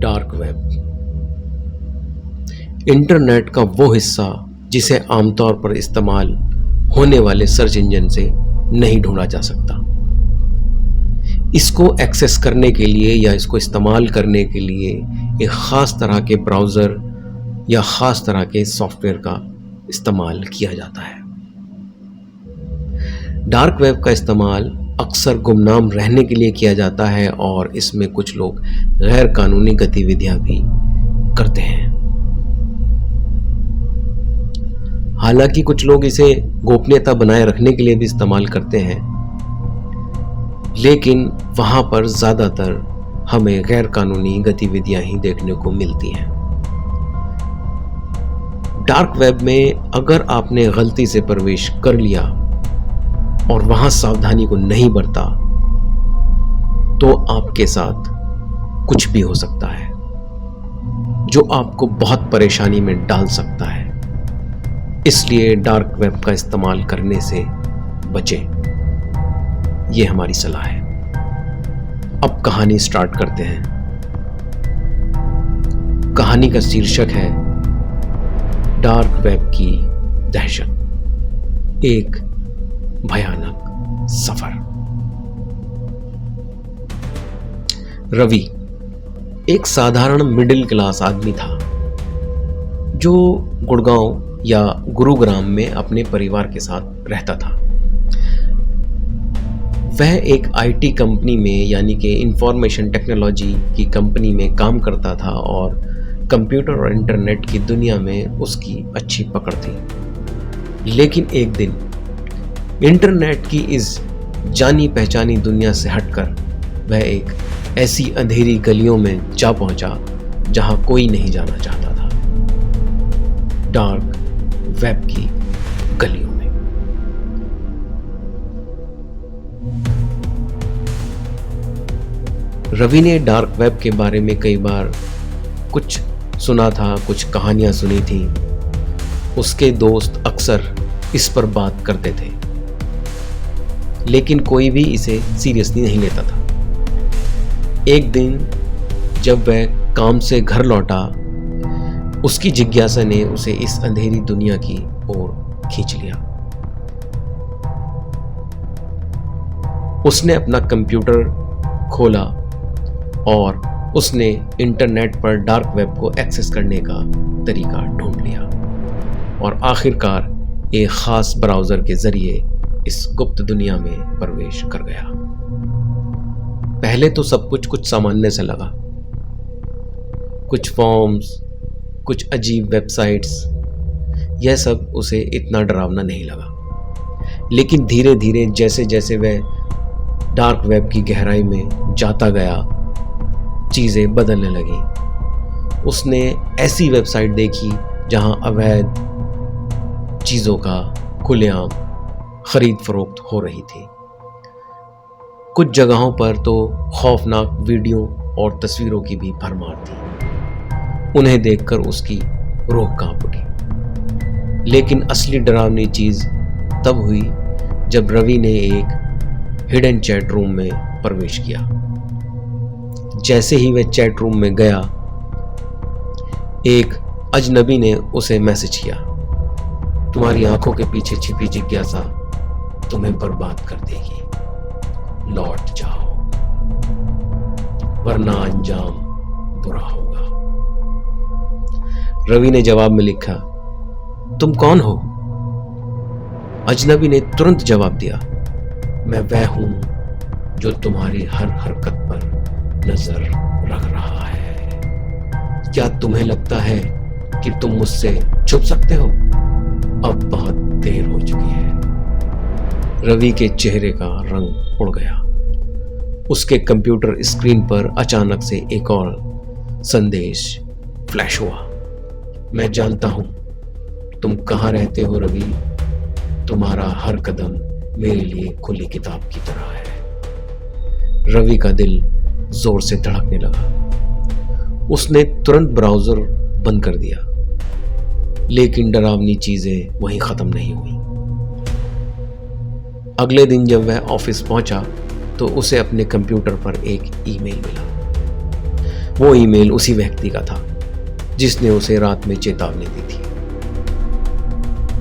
Dark web, internet का वो हिस्सा जिसे आमतौर पर इस्तेमाल होने वाले सर्च इंजन से नहीं ढूंढा जा सकता। इसको एक्सेस करने के लिए या इसको इस्तेमाल करने के लिए एक ख़ास तरह के ब्राउज़र या ख़ास तरह के सॉफ्टवेयर का इस्तेमाल किया जाता है। डार्क वेब का इस्तेमाल अक्सर गुमनाम रहने के लिए किया जाता है और इसमें कुछ लोग गैर कानूनी गतिविधियां भी करते हैं। हालांकि कुछ लोग इसे गोपनीयता बनाए रखने के लिए भी इस्तेमाल करते हैं, लेकिन वहां पर ज़्यादातर हमें गैर कानूनी गतिविधियां ही देखने को मिलती हैं। डार्क वेब में अगर आपने गलती से प्रवेश कर लिया और वहां सावधानी को नहीं बरता तो आपके साथ कुछ भी हो सकता है जो आपको बहुत परेशानी में डाल सकता है। इसलिए डार्क वेब का इस्तेमाल करने से बचें, ये हमारी सलाह है। अब कहानी स्टार्ट करते हैं। कहानी का शीर्षक है डार्क वेब की दहशत, एक भयानक सफर। रवि एक साधारण मिडिल क्लास आदमी था जो गुड़गांव या गुरुग्राम में अपने परिवार के साथ रहता था। वह एक आईटी कंपनी में यानी कि इंफॉर्मेशन टेक्नोलॉजी की कंपनी में काम करता था और कंप्यूटर और इंटरनेट की दुनिया में उसकी अच्छी पकड़ थी। लेकिन एक दिन इंटरनेट की इस जानी पहचानी दुनिया से हटकर वह एक ऐसी अंधेरी गलियों में जा पहुंचा जहां कोई नहीं जाना चाहता था, डार्क वेब की गलियों में। रवि ने डार्क वेब के बारे में कई बार कुछ सुना था, कुछ कहानियां सुनी थी। उसके दोस्त अक्सर इस पर बात करते थे, लेकिन कोई भी इसे सीरियसली नहीं लेता था। एक दिन जब वह काम से घर लौटा, उसकी जिज्ञासा ने उसे इस अंधेरी दुनिया की ओर खींच लिया। उसने अपना कंप्यूटर खोला और उसने इंटरनेट पर डार्क वेब को एक्सेस करने का तरीका ढूंढ लिया और आखिरकार एक खास ब्राउज़र के जरिए इस गुप्त दुनिया में प्रवेश कर गया। पहले तो सब कुछ सामान्य सा लगा। कुछ फॉर्म्स, कुछ अजीब वेबसाइट्स, यह सब उसे इतना डरावना नहीं लगा। लेकिन धीरे धीरे जैसे जैसे वह डार्क वेब की गहराई में जाता गया, चीज़ें बदलने लगी। उसने ऐसी वेबसाइट देखी जहां अवैध चीज़ों का खुलेआम खरीद फरोख्त हो रही थी। कुछ जगहों पर तो खौफनाक वीडियो और तस्वीरों की भी भरमार थी। उन्हें देखकर उसकी रूह कांप उठी। लेकिन असली डरावनी चीज़ तब हुई जब रवि ने एक हिडन चैट रूम में प्रवेश किया। जैसे ही वह चैट रूम में गया, एक अजनबी ने उसे मैसेज किया, तुम्हारी आंखों के पीछे छिपी जिज्ञासा तुम्हें बर्बाद कर देगी, लौट जाओ वरना अंजाम बुरा होगा। रवि ने जवाब में लिखा, तुम कौन हो? अजनबी ने तुरंत जवाब दिया, मैं वह हूं जो तुम्हारी हर हरकत पर नजर रख रहा है। क्या तुम्हें लगता है कि तुम मुझसे छुप सकते हो? अब बहुत देर हो चुकी है। रवि के चेहरे का रंग उड़ गया। उसके कंप्यूटर स्क्रीन पर अचानक से एक और संदेश फ्लैश हुआ, मैं जानता हूं तुम कहां रहते हो रवि, तुम्हारा हर कदम मेरे लिए खुली किताब की तरह है। रवि का दिल जोर से धड़कने लगा। उसने तुरंत ब्राउजर बंद कर दिया, लेकिन डरावनी चीजें वहीं खत्म नहीं हुई। अगले दिन जब वह ऑफिस पहुंचा तो उसे अपने कंप्यूटर पर एक ईमेल मिला। वो ईमेल उसी व्यक्ति का था जिसने उसे रात में चेतावनी दी थी।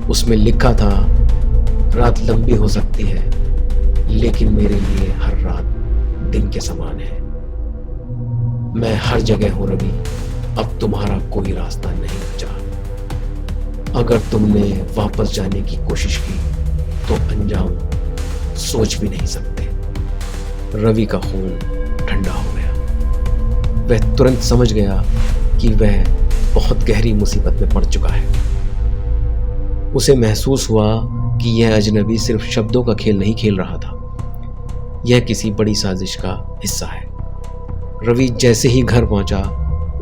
उसमें लिखा था, रात लंबी हो सकती है लेकिन मेरे लिए हर रात दिन के समान है। मैं हर जगह हूं रवि, अब तुम्हारा कोई रास्ता नहीं बचा। अगर तुमने वापस जाने की कोशिश की तो अंजाम सोच भी नहीं सकते। रवि का खून ठंडा हो गया। वह तुरंत समझ गया कि वह बहुत गहरी मुसीबत में पड़ चुका है। उसे महसूस हुआ कि यह अजनबी सिर्फ शब्दों का खेल नहीं खेल रहा था, यह किसी बड़ी साजिश का हिस्सा है। रवि जैसे ही घर पहुंचा,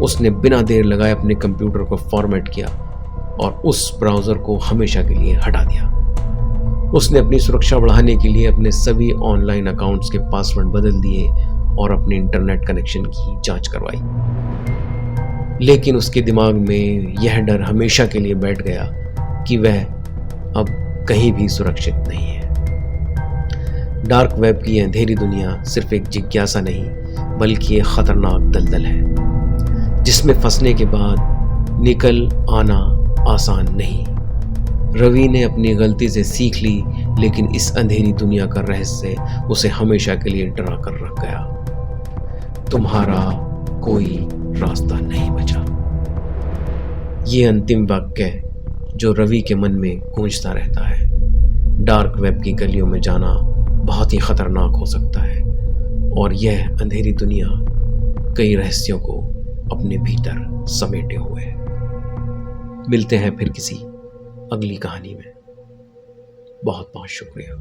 उसने बिना देर लगाए अपने कंप्यूटर को फॉर्मेट किया और उस ब्राउज़र को हमेशा के लिए हटा दिया। उसने अपनी सुरक्षा बढ़ाने के लिए अपने सभी ऑनलाइन अकाउंट्स के पासवर्ड बदल दिए और अपने इंटरनेट कनेक्शन की जांच करवाई। लेकिन उसके दिमाग में यह डर हमेशा के लिए बैठ गया कि वह अब कहीं भी सुरक्षित नहीं है। डार्क वेब की यह अंधेरी दुनिया सिर्फ एक जिज्ञासा नहीं बल्कि एक खतरनाक दलदल है जिसमें फंसने के बाद निकल आना आसान नहीं। रवि ने अपनी गलती से सीख ली, लेकिन इस अंधेरी दुनिया का रहस्य उसे हमेशा के लिए डरा कर रख गया। तुम्हारा कोई रास्ता नहीं बचा। ये अंतिम वाक्य जो रवि के मन में गूंजता रहता है। डार्क वेब की गलियों में जाना बहुत ही खतरनाक हो सकता है और यह अंधेरी दुनिया कई रहस्यों को अपने भीतर समेटे हुए है। मिलते हैं फिर किसी अगली कहानी में। बहुत बहुत शुक्रिया।